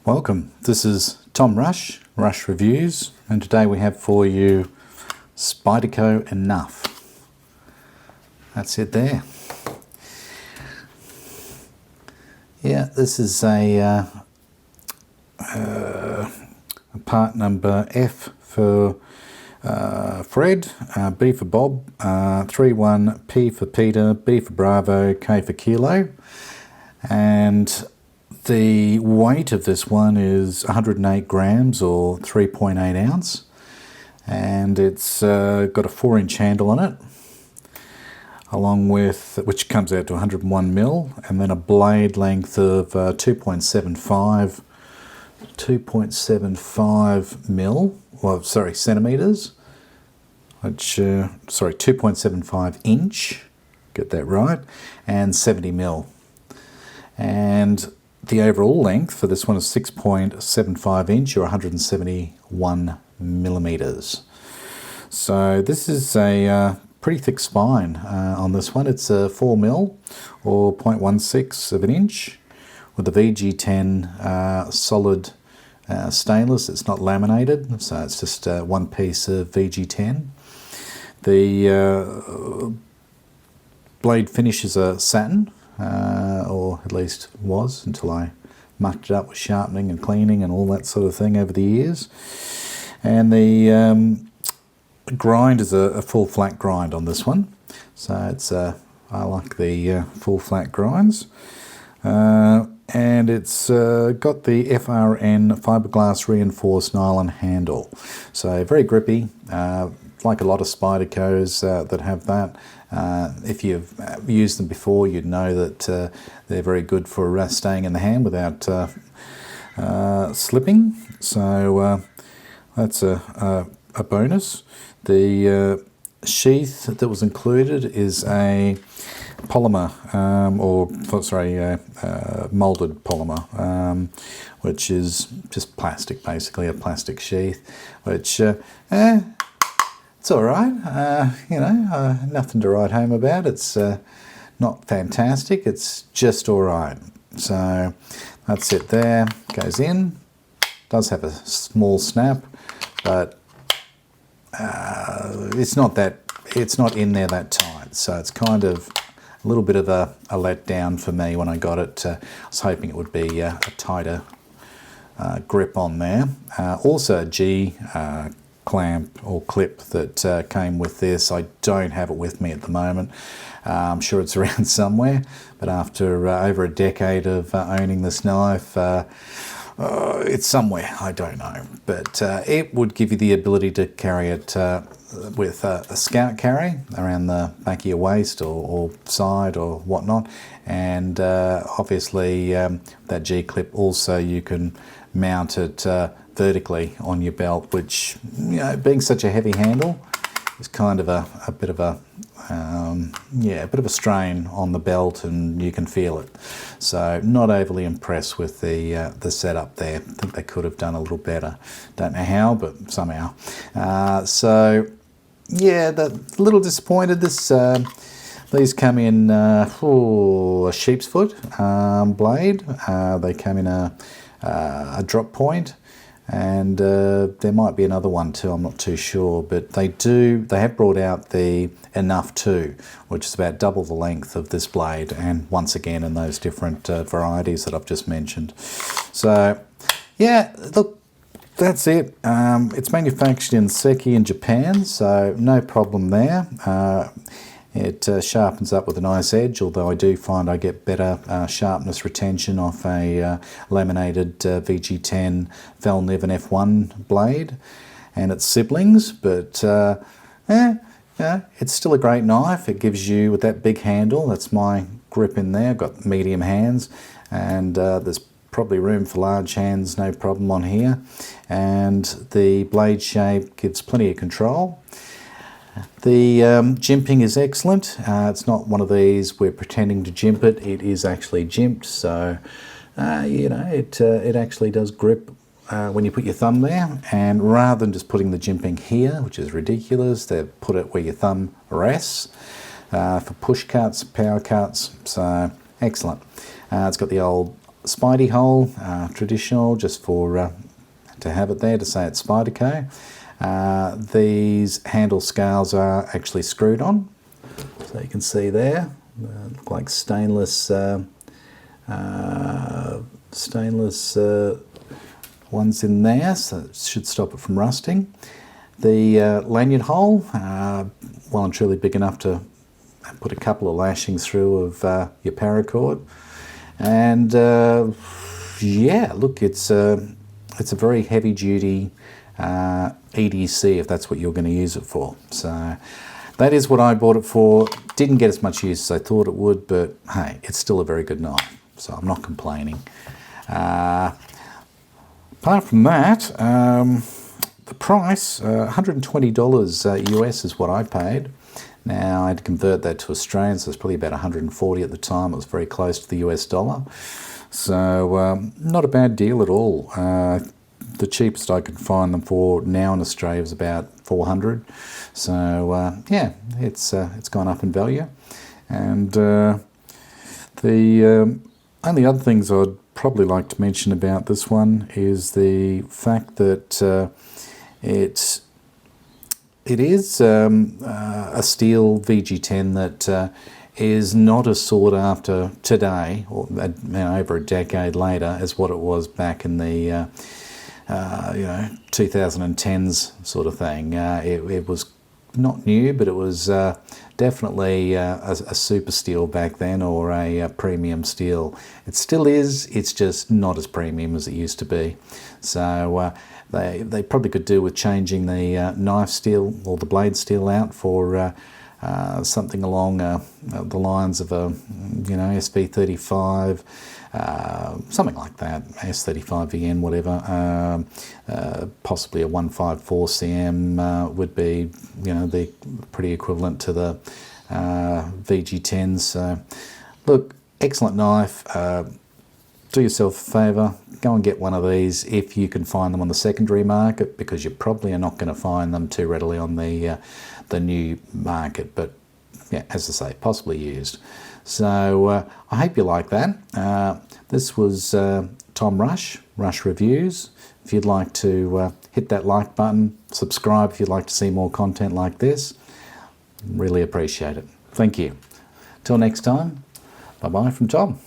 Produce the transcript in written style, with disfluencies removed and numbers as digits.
Welcome, this is Tom Rush, Rush Reviews, and today we have for you Spyderco Enough. That's it there. Yeah, this is a part number F for Fred, B for Bob, 31, P for Peter, B for Bravo, K for Kilo, and the weight of this one is 108 grams or 3.8 ounce, and it's got a 4-inch handle on it, along with, which comes out to 101 mil, and then a blade length of 2.75 mil, well, sorry, centimeters, which, sorry, 2.75 inch, get that right, and 70 mil. And the overall length for this one is 6.75 inch or 171 millimeters. So this is a pretty thick spine on this one. It's a 4 mil or 0.16 of an inch with a VG10 solid stainless. It's not laminated, so it's just one piece of VG10. The blade finish is a satin, or at least was until I mucked it up with sharpening and cleaning and all that sort of thing over the years. And the grind is a full flat grind on this one, so it's I like the full flat grinds. And it's got the FRN fiberglass reinforced nylon handle, so very grippy, like a lot of Spydercos that have that. If you've used them before, you'd know that they're very good for staying in the hand without slipping, so that's a bonus. The sheath that was included is a polymer, moulded polymer, which is just plastic, basically a plastic sheath, which it's all right, nothing to write home about. It's not fantastic, it's just all right. So that's it there, goes in, does have a small snap, but it's not in there that tight, so it's kind of a little bit of a letdown for me when I got it. I was hoping it would be a tighter grip on there. Also a G clamp or clip that came with this. I don't have it with me at the moment. I'm sure it's around somewhere, but after over a decade of owning this knife, it's somewhere, I don't know. But it would give you the ability to carry it with a scout carry around the back of your waist or side or whatnot. And obviously that G-clip also, you can mount it vertically on your belt, which, being such a heavy handle, is kind of a bit of a strain on the belt, and you can feel it. So not overly impressed with the setup there. I think they could have done a little better. Don't know how, but somehow. So yeah, a little disappointed. These come in a sheep's foot blade. They come in a drop point. And there might be another one too, I'm not too sure, but they have brought out the Enough 2, which is about double the length of this blade, and once again in those different varieties that I've just mentioned. So yeah, look, that's it. It's manufactured in Seki in Japan, so no problem there. It sharpens up with a nice edge, although I do find I get better sharpness retention off a laminated VG10 Val-Niven F1 blade and its siblings, but it's still a great knife. It gives you, with that big handle, that's my grip in there. I've got medium hands, and there's probably room for large hands, no problem on here. And the blade shape gives plenty of control. The jimping is excellent. It's not one of these we're pretending to jimp it. It is actually jimped, so it actually does grip when you put your thumb there. And rather than just putting the jimping here, which is ridiculous, they've put it where your thumb rests for push cuts, power cuts. So excellent. It's got the old Spidey hole, traditional, just for to have it there to say it's Spyderco. These handle scales are actually screwed on, so you can see there, look like stainless ones in there, so it should stop it from rusting. The lanyard hole, well and truly big enough to put a couple of lashings through of your paracord. And yeah, look, it's a very heavy duty EDC if that's what you're going to use it for. So that is what I bought it for. Didn't get as much use as I thought it would, but hey, it's still a very good knife, so I'm not complaining. Apart from that, the price, $120 US is what I paid. Now I had to convert that to Australian, so it's probably about 140 at the time. It was very close to the US dollar. So not a bad deal at all. The cheapest I could find them for now in Australia was about 400. So yeah, it's gone up in value. And the only other things I'd probably like to mention about this one is the fact that it is a steel VG10 that is not as sought after today, or over a decade later, as what it was back in the 2010s sort of thing. It was not new, but it was definitely a super steel back then, or a premium steel. It still is, it's just not as premium as it used to be. So they probably could do with changing the knife steel or the blade steel out for something along the lines of a SV35, something like that, S35VN, whatever. Possibly a 154 cm would be, the pretty equivalent to the VG10s. So, look, excellent knife. Do yourself a favour, go and get one of these if you can find them on the secondary market, because you probably are not going to find them too readily on the new market, but yeah, as I say, possibly used. So I hope you like that. This was Tom Rush Reviews. If you'd like to hit that like button, subscribe if you'd like to see more content like this. Really appreciate it. Thank you. Till next time, bye-bye from Tom.